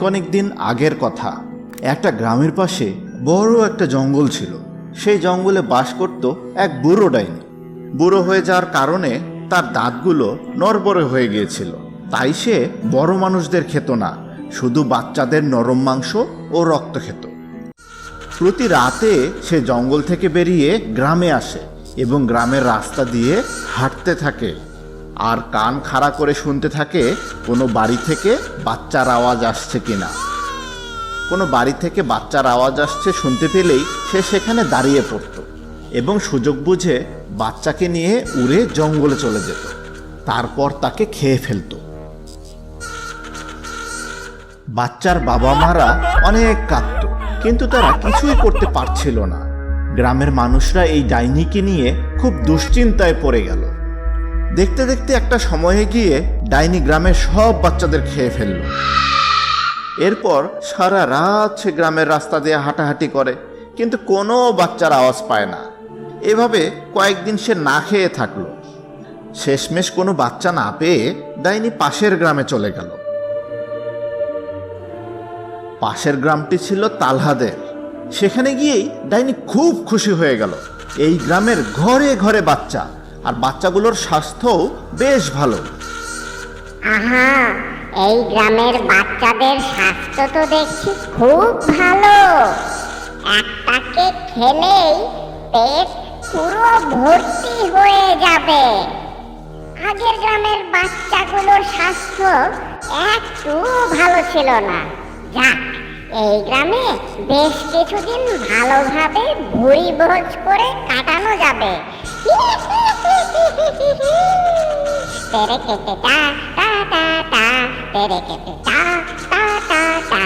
অনেক দিন আগের কথা। একটা গ্রামের পাশে বড় একটা জঙ্গল ছিল। সেই জঙ্গলে বাস করত এক বুড়ো ডাইনি। বুড়ো হয়ে যাওয়ার কারণে তার দাঁতগুলো নড়বড়ে হয়ে গিয়েছিল। তাই সে বড় মানুষদের খেত না, শুধু বাচ্চাদের নরম মাংস ও রক্ত খেত। প্রতি রাতে সে জঙ্গল থেকে বেরিয়ে গ্রামে আসে এবং গ্রামের রাস্তা দিয়ে হাঁটতে থাকে আর কান খাড়া করে শুনতে থাকে কোনো বাড়ি থেকে বাচ্চার আওয়াজ আসছে কিনা। কোনো বাড়ি থেকে বাচ্চার আওয়াজ আসছে শুনতে পেলেই সে সেখানে দাঁড়িয়ে পড়ত এবং সুযোগ বুঝে বাচ্চাকে নিয়ে উড়ে জঙ্গলে চলে যেত। তারপর তাকে খেয়ে ফেলত। বাচ্চার বাবা মারা অনেক কাঁদত, কিন্তু তারা কিছুই করতে পারছিল না। গ্রামের মানুষরা এই ডাইনিকে নিয়ে খুব দুশ্চিন্তায় পড়ে গেল। দেখতে দেখতে একটা সময়ে গিয়ে ডাইনি গ্রামের সব বাচ্চাদের খেয়ে ফেলল। এরপর সারা রাত সে গ্রামের রাস্তা দিয়ে হাঁটাহাঁটি করে, কিন্তু কোনো বাচ্চার আওয়াজ পায় না। এভাবে কয়েকদিন সে না খেয়ে থাকলো। শেষমেশ কোনো বাচ্চা না পেয়ে ডাইনি পাশের গ্রামে চলে গেল। পাশের গ্রামটি ছিল তালহাদের। সেখানে গিয়েই ডাইনি খুব খুশি হয়ে গেল। এই গ্রামের ঘরে ঘরে বাচ্চা, আর বাচ্চাগুলোর স্বাস্থ্যও বেশ ভালো। আহা, এই গ্রামের বাচ্চাদের স্বাস্থ্য তো দেখছি খুব ভালো। একটাকে খেলেই পেট পুরো ভর্তি হয়ে যাবে। আগের গ্রামের বাচ্চাগুলোর স্বাস্থ্য একটু ভালো ছিল না। যাক, এই গ্রামে বেশ কিছুদিন ভালোভাবে ভুড়ি ভোজ করে কাটানো যাবে। তেরে কেটে টা টা টা টা, তেরে কেটে টা টা টা টা।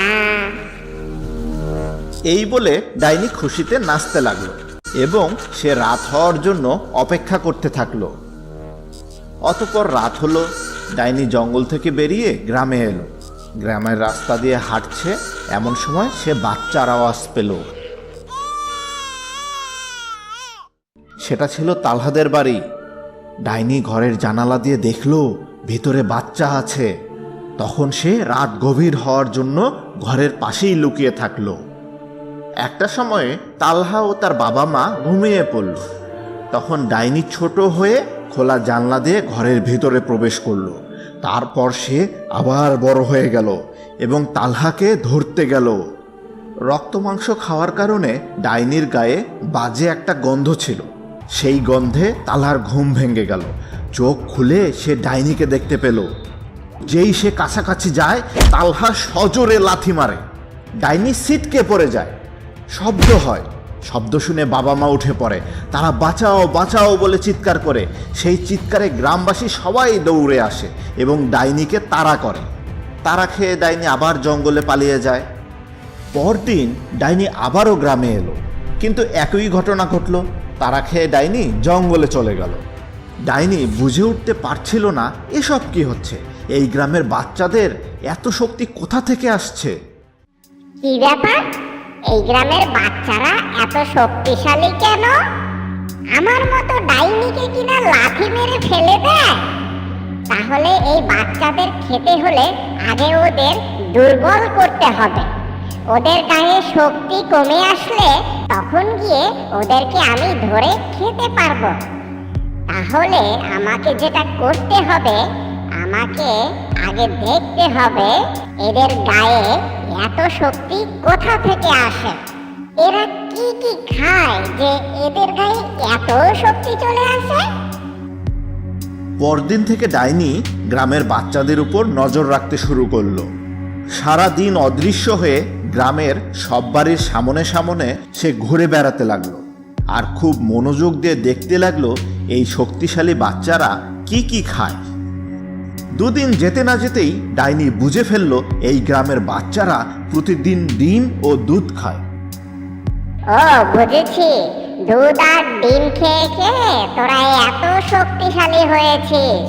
এই বলে ডাইনি খুশিতে নাচতে লাগলো এবং সে রাত হওয়ার জন্য অপেক্ষা করতে থাকলো। অতঃপর রাত হলো। ডাইনি জঙ্গল থেকে বেরিয়ে গ্রামে এলো। গ্রামের রাস্তা দিয়ে হাঁটছে, এমন সময় সে বাচ্চার আওয়াজ পেল। সেটা ছিল তালহাদের বাড়ি। ডাইনি ঘরের জানালা দিয়ে দেখলো ভিতরে বাচ্চা আছে। তখন সে রাত গভীর হওয়ার জন্য ঘরের পাশেই লুকিয়ে থাকলো। একটা সময়ে তালহা ও তার বাবা মা ঘুমিয়ে পড়ল। তখন ডাইনি ছোট হয়ে খোলা জানলা দিয়ে ঘরের ভিতরে প্রবেশ করলো। তারপর সে আবার বড় হয়ে গেল এবং তালহাকে ধরতে গেল। রক্ত মাংস খাওয়ার কারণে ডাইনির গায়ে বাজে একটা গন্ধ ছিল। সেই গন্ধে তালহার ঘুম ভেঙে গেল। চোখ খুলে সে ডাইনিকে দেখতে পেল। যেই সে কাছাকাছি যায়, তালহা সজোরে লাথি মারে। ডাইনি ছিটকে পড়ে যায়। শব্দ হয়। শব্দ শুনে বাবা মা উঠে পড়ে। তারা বাঁচাও বাঁচাও বলে চিৎকার করে। সেই চিৎকারে গ্রামবাসী সবাই দৌড়ে আসে এবং ডাইনিকে তাড়া করে। তারা খেয়ে ডাইনি আবার জঙ্গলে পালিয়ে যায়। পরদিন ডাইনি আবারও গ্রামে এলো, কিন্তু একই ঘটনা ঘটল। তারা খেয়ে ডাইনি জঙ্গলে চলে গেল। ডাইনি বুঝে উঠতে পারছিল না এসব কি হচ্ছে। এই গ্রামের বাচ্চাদের এত শক্তি কোথা থেকে আসছে? কি ব্যাপার, এই গ্রামের বাচ্চারা এত শক্তিশালী কেন? আমার মতো ডাইনিকে কিনা লাথি মেরে ফেলে দেয়। তাহলে এই বাচ্চাদের খেতে হলে আগে ওদের দুর্বল করতে হবে। ওদের গায়ে শক্তি কমে আসলে তখন গিয়ে ওদেরকে আমি ধরে খেতে পারবো। তাহলে আমাকে যেটা করতে হবে, আমাকে আগে দেখতে হবে এদের গায়ে এত শক্তি কোথা থেকে আসে। এরা কি কি খায় যে এদের গায়ে এত শক্তি চলে আসে? পরদিন থেকে ডাইনি গ্রামের বাচ্চাদের উপর নজর রাখতে শুরু করলো। সারা দিন অদৃশ্য হয়ে গ্রামের সব বাড়ির সামনে সামনে সে ঘুরে বেড়াতে লাগলো আর খুব মনোযোগ দিয়ে দেখতে লাগলো এই শক্তিশালী বাচ্চারা কি কি খায়। দুদিন যেতে না যেতেই ডাইনি বুঝে ফেললো এই গ্রামের বাচ্চারা প্রতিদিন ডিম ও দুধ খায়। ও, বুঝেছি, দুধ আর ডিম খেয়ে খেয়ে তোরা এত শক্তিশালী হয়েছিস।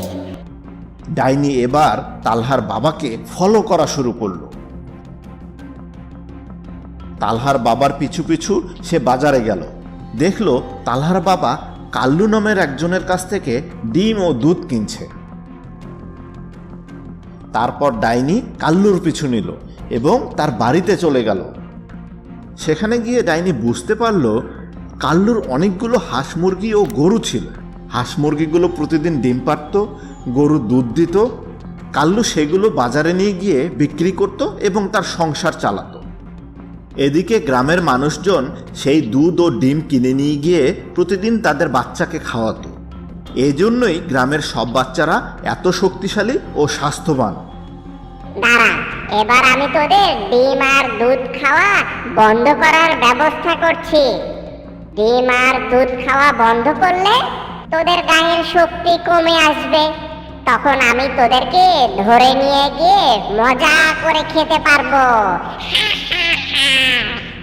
ডাইনি এবার তালহার বাবাকে ফলো করা শুরু করলো। তালহার বাবার পিছু পিছু সে বাজারে গেল। দেখলো তালহার বাবা কাল্লু নামের একজনের কাছ থেকে ডিম ও দুধ কিনছে। তারপর ডাইনি কাল্লুর পিছু নিল, এবং তার বাড়িতে চলে গেল। সেখানে গিয়ে ডাইনি বুঝতে পারল কাল্লুর অনেকগুলো হাঁস মুরগি ও গরু ছিল। হাঁস মুরগিগুলো প্রতিদিন ডিম পাড়ত, গরু দুধ দিত। কাল্লু সেগুলো বাজারে নিয়ে গিয়ে বিক্রি করত এবং তার সংসার চালাতো। এদিকে গ্রামের মানুষজন সেই দুধ ও ডিম কিনে নিয়ে গিয়ে প্রতিদিন তাদের বাচ্চাকে খাওয়াতো। এই জন্যই গ্রামের সব বাচ্চারা এত শক্তিশালী ও স্বাস্থ্যবান। দাঁড়া, এবার আমি তোদের ডিম আর দুধ খাওয়া বন্ধ করার ব্যবস্থা করছি। ডিম আর দুধ খাওয়া বন্ধ করলে তোদের গায়ের শক্তি কমে আসবে। তখন আমি তোদেরকে ধরে নিয়ে গিয়ে মজা করে খেতে পারবো।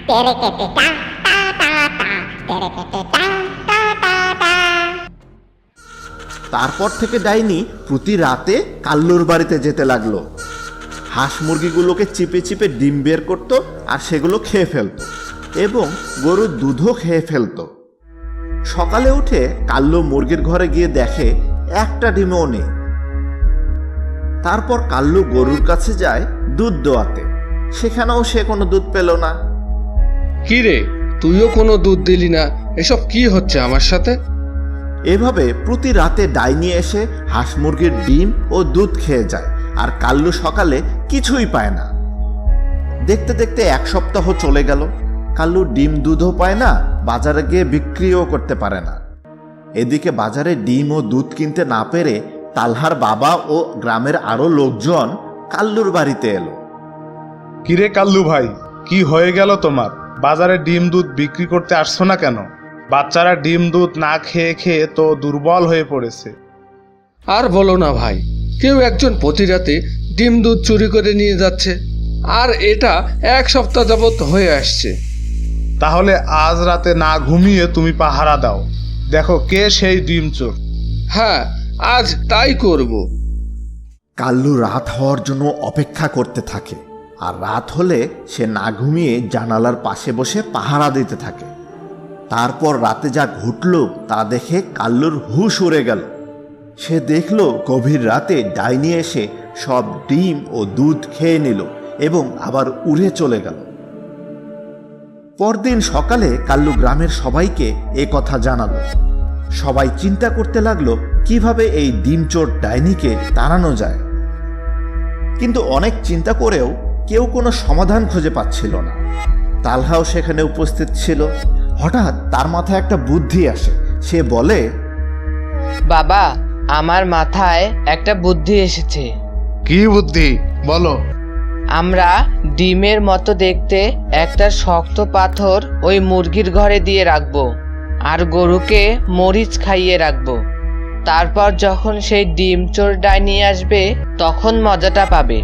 তেরে কেটে টা টা টা টা, তেরে কেটে টা টা টা টা। তারপর থেকে ডাইনি প্রতি রাতে কাল্লুর বাড়িতে যেতে লাগলো। হাঁস মুরগিগুলোকে চিপে চিপে ডিম বের করত আর সেগুলো খেয়ে ফেলত এবং গরুর দুধও খেয়ে ফেলত। সকালে উঠে কাল্লু মুরগির ঘরে গিয়ে দেখে একটা ডিমও নেই। তারপর কাল্লু গরুর কাছে যায় দুধ দোয়াতে, সেখানেও সে কোনো দুধ পেল না। কি রে, তুইও কোনো দুধ দিলি না, এসব কি হচ্ছে আমার সাথে? এভাবে প্রতি রাতে ডাইনি এসে হাঁস মুরগির ডিম ও দুধ খেয়ে যায় আর কাল্লু সকালে কিছুই পায় না। দেখতে দেখতে এক সপ্তাহ চলে গেল। কাল্লু ডিম দুধও পায় না, বাজারে গিয়ে বিক্রিও করতে পারে না। এদিকে বাজারে ডিম ও দুধ কিনতে না পেরে তালহার বাবা ও গ্রামের আরো লোকজন কাল্লুর বাড়িতে এলো। কিরে কাল্লু ভাই, কি হয়ে গেল তোমার? বাজারে ডিম দুধ বিক্রি করতে আসছো না কেন? বাচ্চারা ডিম দুধ না খেয়ে খেয়ে তো দুর্বল হয়ে পড়েছে। আর বলো না ভাই, কেউ একজন প্রতি রাতে ডিম দুধ চুরি করে নিয়ে যাচ্ছে, আর এটা এক সপ্তাহ যাবৎ হয়ে আসছে। তাহলে আজ রাতে না ঘুমিয়ে তুমি পাহারা দাও, দেখো কে সেই ডিম চোর। হ্যাঁ, আজ তাই করব। কাল্লু রাত হওয়ার জন্য অপেক্ষা করতে থাকে, আর রাত হলে সে না ঘুমিয়ে জানালার পাশে বসে পাহারা দিতে থাকে। তারপর রাতে যা ঘটল তা দেখে কাল্লুর হুঁশ উড়ে গেল। সে দেখল গভীর রাতে ডাইনি এসে সব ডিম ও দুধ খেয়ে নিল এবং আবার উড়ে চলে গেল। পরদিন সকালে কাল্লু গ্রামের সবাইকে এ কথা জানালো। সবাই চিন্তা করতে লাগলো কিভাবে এই ডিমচোর ডাইনিকে তাড়ানো যায়। কিন্তু অনেক চিন্তা করেও কেউ কোনো সমাধান খুঁজে পাচ্ছিল না। তালহাও সেখানে উপস্থিত ছিল। হঠাৎ তার মাথায় একটা বুদ্ধি আসে। সে বলে, বাবা, আমার মাথায় একটা বুদ্ধি এসেছে। কি বুদ্ধি বলো? আমরা ডিমের মতো দেখতে একটা শক্ত পাথর ওই মুরগির ঘরে দিয়ে রাখবো, আর গরুকে মরিচ খাইয়ে রাখবো। তারপর যখন সেই ডিম চোর ডাইনি আসবে তখন মজাটা পাবে।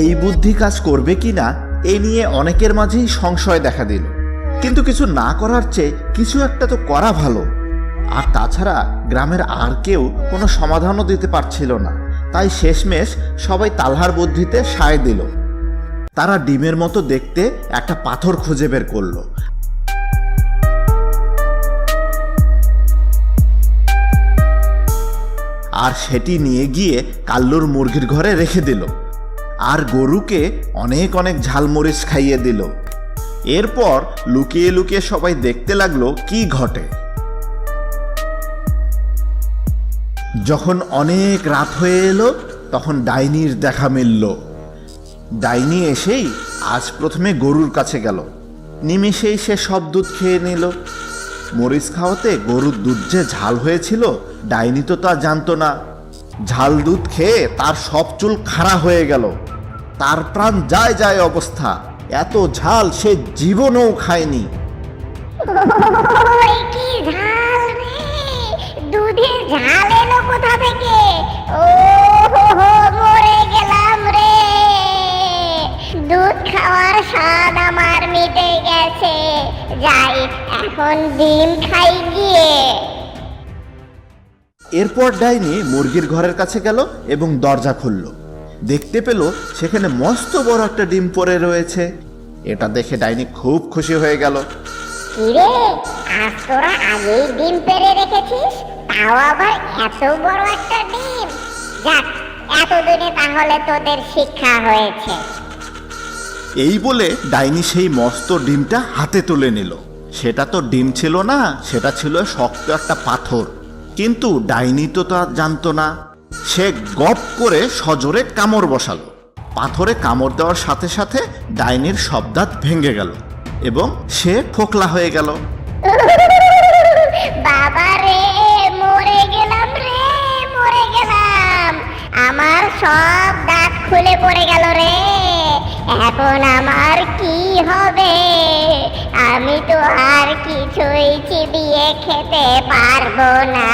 এই বুদ্ধি কাজ করবে কিনা এই নিয়ে অনেকের মাঝেই সংশয় দেখা দিল। কিন্তু কিছু না করার চেয়ে কিছু একটা তো করা ভালো। আর তাছাড়া গ্রামের আর কেউ কোনো সমাধানও দিতে পারছিল না। তাই শেষমেশ সবাই তালহার বুদ্ধিতে সায় দিল। তারা ডিমের মতো দেখতে একটা পাথর খুঁজে বের করলো। আর সেটি নিয়ে গিয়ে কাল্লুর মুরগির ঘরে রেখে দিল, আর গরুকে অনেক অনেক ঝালমরিচ খাইয়ে দিল। এরপর লুকিয়ে লুকিয়ে সবাই দেখতে লাগলো কি ঘটে। যখন অনেক রাত হয়ে এলো তখন ডাইনির দেখা মিলল। ডাইনি এসেই আজ প্রথমে গরুর কাছে গেল। নিমিষেই সে সব দুধ খেয়ে নিল। মরিচ খাওয়াতে গরুর দুধ যে ঝাল হয়েছিল ডাইনি তো তা জানতো না। ঝাল দুধ খেয়ে তার সব চুল খাড়া হয়ে গেল। তার প্রাণ যায় যায় অবস্থা। এত ঝাল সে জীবনেও খায়নি। ওই কি ঝাল রে! দুধের ঝাল এলো কোথা থেকে? ও হো হো, মরে গেলাম রে! দুধ খাওয়ার স্বাদ আমার মিটে গেছে। যাই, এখন ডিম খাই গিয়ে। এরপর ডাইনি মুরগির ঘরের কাছে গেল এবং দরজা খুলল। দেখতে পেল সেখানে মস্ত বড় একটা ডিম পড়ে রয়েছে। এটা দেখে ডাইনি খুব খুশি হয়ে গেল। কিরে, আজ তোরা আগেই ডিম পেড়ে রেখেছিস, তাও আবার এত বড় একটা ডিম। যাক, এতদিনে তাহলে তোদের শিক্ষা হয়েছে। এই বলে ডাইনি সেই মস্ত ডিমটা হাতে তুলে নিল। সেটা তো ডিম ছিল না, সেটা ছিল শক্ত একটা পাথর। কিন্তু ডাইনি তো তা জানতো না। সে গপ করে সজোরে কামড় বসালো। পাথরে কামড় দেওয়ার সাথে সাথে ডাইনির সব দাঁত ভেঙে গেল এবং সে ফোকলা হয়ে গেল। বাবা রে, মরে গেলাম রে, মরে গেলাম। আমার সব দাঁত খুলে পড়ে গেল রে। এখন আমার কি হবে? আমি তো আর কিছুই চিবিয়ে খেতে পারবো না।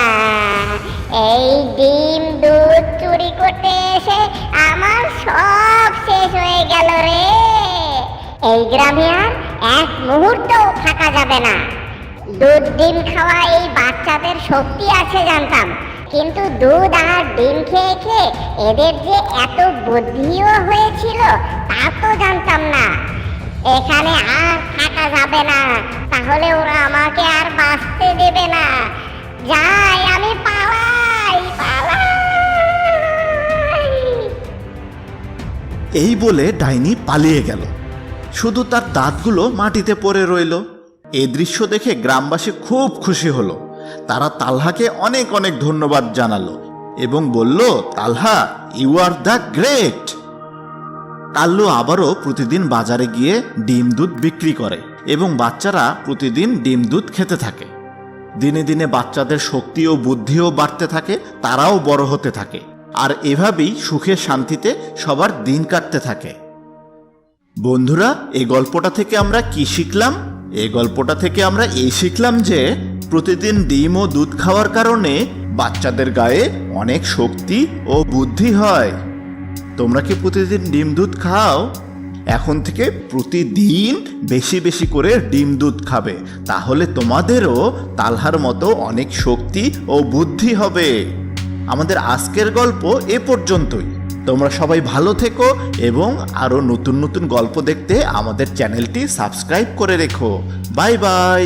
এই ডিম দুধ চুরি করতে এসে আমার সব শেষ হয়ে গেল রে। এই গ্রামে আর এক মুহূর্তও থাকা যাবে না। দুধ ডিম খাওয়া এই বাচ্চাদের শক্তি আছে জানতাম, কিন্তু দুধ আর ডিম খেয়ে খেয়ে এদের যে এত বুদ্ধিও হয়েছিল তা তো জানতাম না। এখানে আর থাকা যাবে না, তাহলে ওরা আমাকে আর বাঁচতে দেবে না। যাই, আমি পালাই পালাই। এই বলে ডাইনি পালিয়ে গেল। শুধু তার দাঁতগুলো মাটিতে পড়ে রইল। এই দৃশ্য দেখে গ্রামবাসী খুব খুশি হলো। তারা তালহাকে অনেক অনেক ধন্যবাদ জানালো এবং বলল, Talha, you are the great. Kallu আবারও প্রতিদিন বাজারে গিয়ে ডিম দুধ বিক্রি করে এবং বাচ্চারা প্রতিদিন ডিম দুধ খেতে থাকে। দিনে দিনে বাচ্চাদের শক্তি ও বুদ্ধিও বাড়তে থাকে, তারাও বড় হতে থাকে। আর এভাবেই সুখে শান্তিতে সবার দিন কাটতে থাকে। বন্ধুরা, এই গল্পটা থেকে আমরা কি শিখলাম? এই গল্পটা থেকে আমরা এই শিখলাম যে প্রতিদিন ডিম ও দুধ খাওয়ার কারণে বাচ্চাদের গায়ে অনেক শক্তি ও বুদ্ধি হয়। তোমরা কি প্রতিদিন ডিম দুধ খাও? এখন থেকে প্রতিদিন বেশি বেশি করে ডিম দুধ খাবে, তাহলে তোমাদেরও তালহার মতো অনেক শক্তি ও বুদ্ধি হবে। আমাদের আজকের গল্প এ পর্যন্তই। তোমরা সবাই ভালো থেকো এবং আরও নতুন নতুন গল্প দেখতে আমাদের চ্যানেলটি সাবস্ক্রাইব করে রেখো। Bye bye.